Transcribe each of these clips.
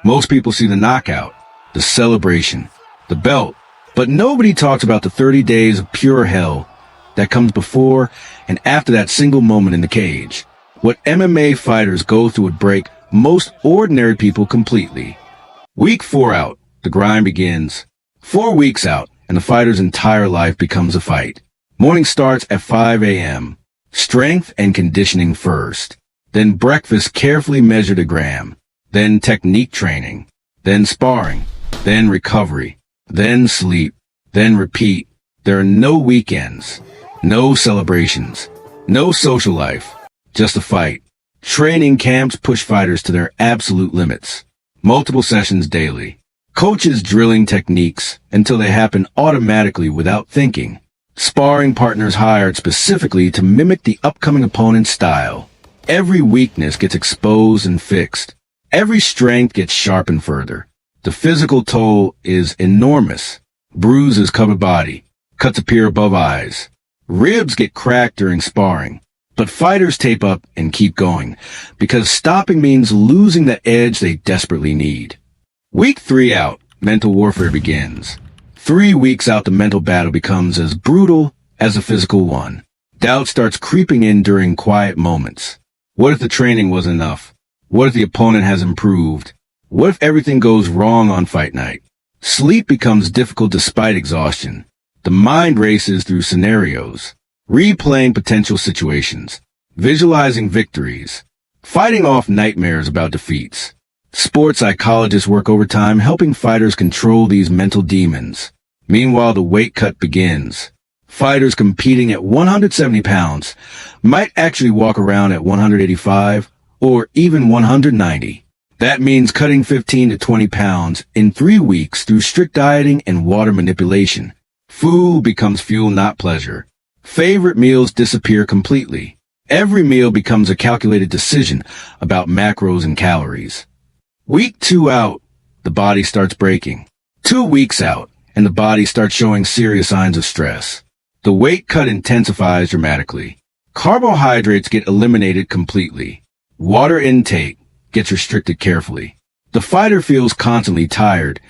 Most people see the knockout, the celebration, the belt, but nobody talks about the 30 days of pure hell that comes before and after that single moment in the cage. What MMA fighters go through would break most ordinary people completely. Week 4 out, the grind begins. 4 weeks out, and the fighter's entire life becomes a fight. Morning starts at 5 a.m. Strength and conditioning first. Then breakfast carefully measured a gram. Then technique training. Then sparring. Then recovery. Then sleep. Then repeat. There are no weekends. No celebrations. No social life. Just a fight. Training camps push fighters to their absolute limits. Multiple sessions daily. Coaches drilling techniques until they happen automatically without thinking. Sparring partners hired specifically to mimic the upcoming opponent's style. Every weakness gets exposed and fixed. Every strength gets sharpened further. The physical toll is enormous. Bruises cover body. Cuts appear above eyes. Ribs get cracked during sparring. But fighters tape up and keep going, because stopping means losing the edge they desperately need. Week 3 out, mental warfare begins. 3 weeks out, the mental battle becomes as brutal as the physical one. Doubt starts creeping in during quiet moments. What if the training wasn't enough? What if the opponent has improved? What if everything goes wrong on fight night? Sleep becomes difficult despite exhaustion. The mind races through scenarios, replaying potential situations, visualizing victories, fighting off nightmares about defeats. Sports psychologists work overtime helping fighters control these mental demons. Meanwhile, the weight cut begins. Fighters competing at 170 pounds might actually walk around at 185 or even 190. That means cutting 15 to 20 pounds in 3 weeks through strict dieting and water manipulation. Food becomes fuel, not pleasure. Favorite meals disappear completely. Every meal becomes a calculated decision about macros and calories. Week 2 out, the body starts breaking. 2 weeks out, and the body starts showing serious signs of stress. The weight cut intensifies dramatically. Carbohydrates get eliminated completely. Water intake gets restricted carefully. The fighter feels constantly tired,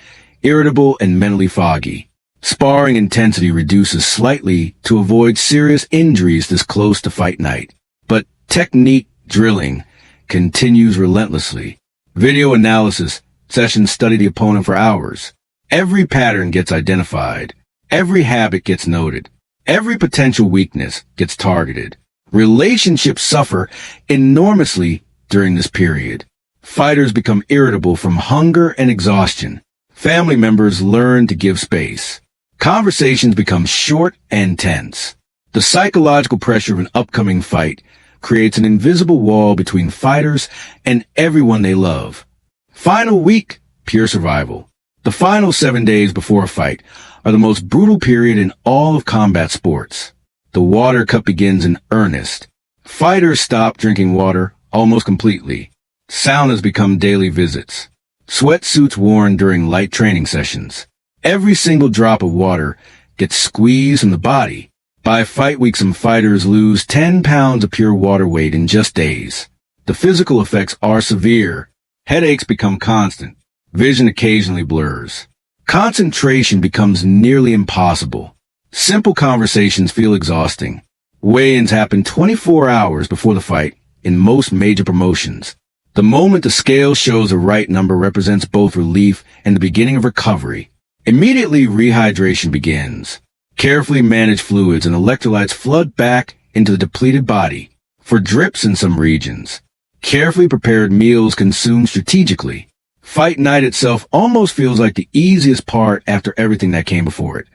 irritable, and mentally foggy. Sparring intensity reduces slightly to avoid serious injuries this close to fight night. But technique drilling continues relentlessly. Video analysis sessions study the opponent for hours. Every pattern gets identified. Every habit gets noted. Every potential weakness gets targeted. Relationships suffer enormously during this period. Fighters become irritable from hunger and exhaustion. Family members learn to give space. Conversations become short and tense. The psychological pressure of an upcoming fight creates an invisible wall between fighters and everyone they love. Final week, pure survival. The final 7 days before a fight are the most brutal period in all of combat sports. The water cut begins in earnest. Fighters stop drinking water almost completely. Saunas become daily visits. Sweatsuits worn during light training sessions. Every single drop of water gets squeezed from the body. By fight week, some fighters lose 10 pounds of pure water weight in just days. The physical effects are severe. Headaches become constant. Vision occasionally blurs. Concentration becomes nearly impossible. Simple conversations feel exhausting. Weigh-ins happen 24 hours before the fight in most major promotions. The moment the scale shows the right number represents both relief and the beginning of recovery. Immediately, rehydration begins. Carefully managed fluids and electrolytes flood back into the depleted body. For drips in some regions. Carefully prepared meals consumed strategically. Fight night itself almost feels like the easiest part after everything that came before it.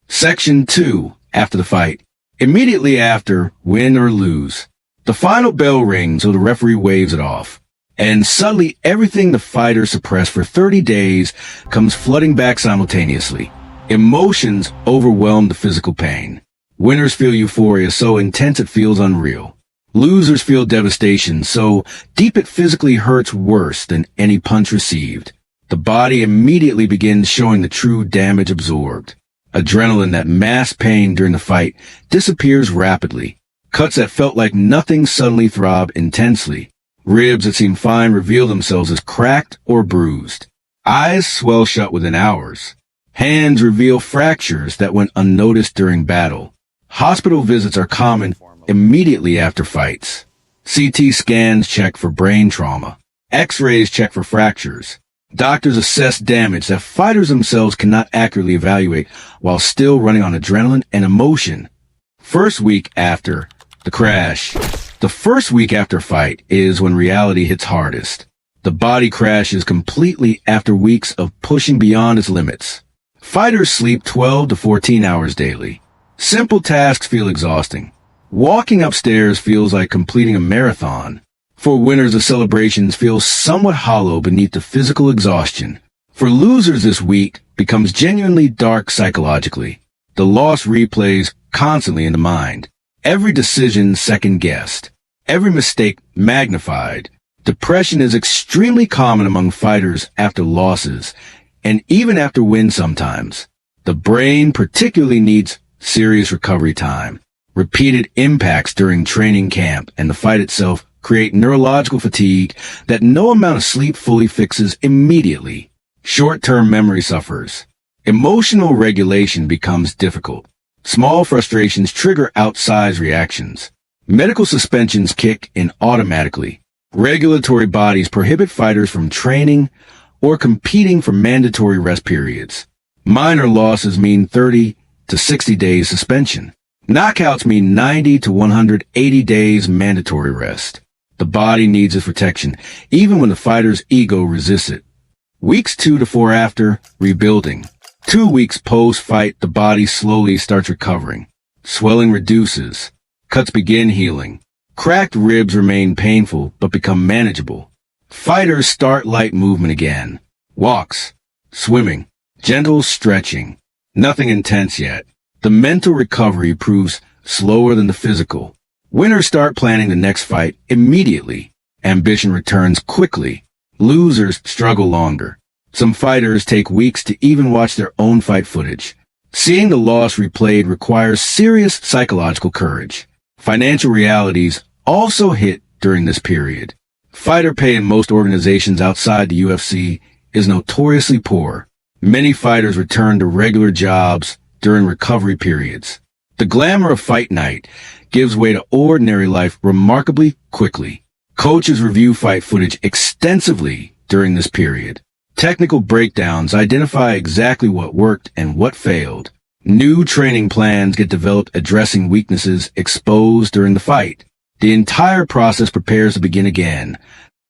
Section 2, after the fight. Immediately after, win or lose. The final bell rings or the referee waves it off. And suddenly everything the fighter suppressed for 30 days comes flooding back simultaneously. Emotions overwhelm the physical pain. Winners feel euphoria so intense it feels unreal. Losers feel devastation so deep it physically hurts worse than any punch received. The body immediately begins showing the true damage absorbed. Adrenaline that masked pain during the fight disappears rapidly. Cuts that felt like nothing suddenly throb intensely. Ribs that seem fine reveal themselves as cracked or bruised. Eyes swell shut within hours. Hands reveal fractures that went unnoticed during battle. Hospital visits are common immediately after fights. CT scans check for brain trauma. X-rays check for fractures. Doctors assess damage that fighters themselves cannot accurately evaluate while still running on adrenaline and emotion. First week after the crash. The first week after fight is when reality hits hardest. The body crashes completely after weeks of pushing beyond its limits. Fighters sleep 12 to 14 hours daily. Simple tasks feel exhausting. Walking upstairs feels like completing a marathon. For winners, the celebrations feel somewhat hollow beneath the physical exhaustion. For losers, this week becomes genuinely dark psychologically. The loss replays constantly in the mind. Every decision second-guessed. Every mistake magnified. Depression is extremely common among fighters after losses, and even after wins sometimes. The brain particularly needs serious recovery time. Repeated impacts during training camp and the fight itself create neurological fatigue that no amount of sleep fully fixes immediately. Short-term memory suffers. Emotional regulation becomes difficult. Small frustrations trigger outsized reactions. Medical suspensions kick in automatically. Regulatory bodies prohibit fighters from training or competing for mandatory rest periods. Minor losses mean 30 to 60 days suspension. Knockouts mean 90 to 180 days mandatory rest. The body needs its protection, even when the fighter's ego resists it. Weeks 2 to 4 after, rebuilding. 2 weeks post-fight, the body slowly starts recovering. Swelling reduces. Cuts begin healing. Cracked ribs remain painful, but become manageable. Fighters start light movement again. Walks. Swimming. Gentle stretching. Nothing intense yet. The mental recovery proves slower than the physical. Winners start planning the next fight immediately. Ambition returns quickly. Losers struggle longer. Some fighters take weeks to even watch their own fight footage. Seeing the loss replayed requires serious psychological courage. Financial realities also hit during this period. Fighter pay in most organizations outside the UFC is notoriously poor. Many fighters return to regular jobs during recovery periods. The glamour of fight night gives way to ordinary life remarkably quickly. Coaches review fight footage extensively during this period. Technical breakdowns identify exactly what worked and what failed. New training plans get developed addressing weaknesses exposed during the fight. The entire process prepares to begin again.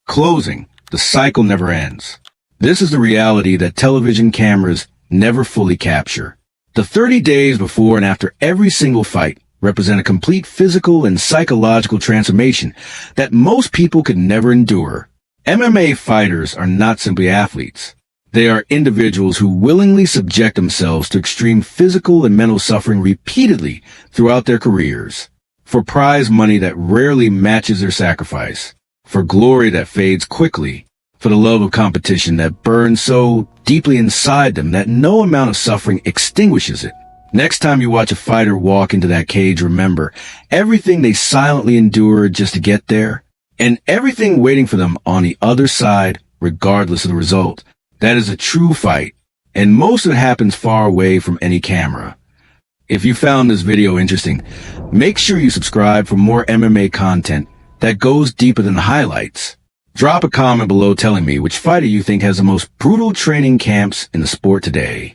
Closing. The cycle never ends. This is the reality that television cameras never fully capture. The 30 days before and after every single fight represent a complete physical and psychological transformation that most people could never endure. MMA fighters are not simply athletes. They are individuals who willingly subject themselves to extreme physical and mental suffering repeatedly throughout their careers. For prize money that rarely matches their sacrifice. For glory that fades quickly. For the love of competition that burns so deeply inside them that no amount of suffering extinguishes it. Next time you watch a fighter walk into that cage, remember everything they silently endured just to get there, and everything waiting for them on the other side, regardless of the result. That is a true fight, and most of it happens far away from any camera. If you found this video interesting, make sure you subscribe for more MMA content that goes deeper than the highlights. Drop a comment below telling me which fighter you think has the most brutal training camps in the sport today.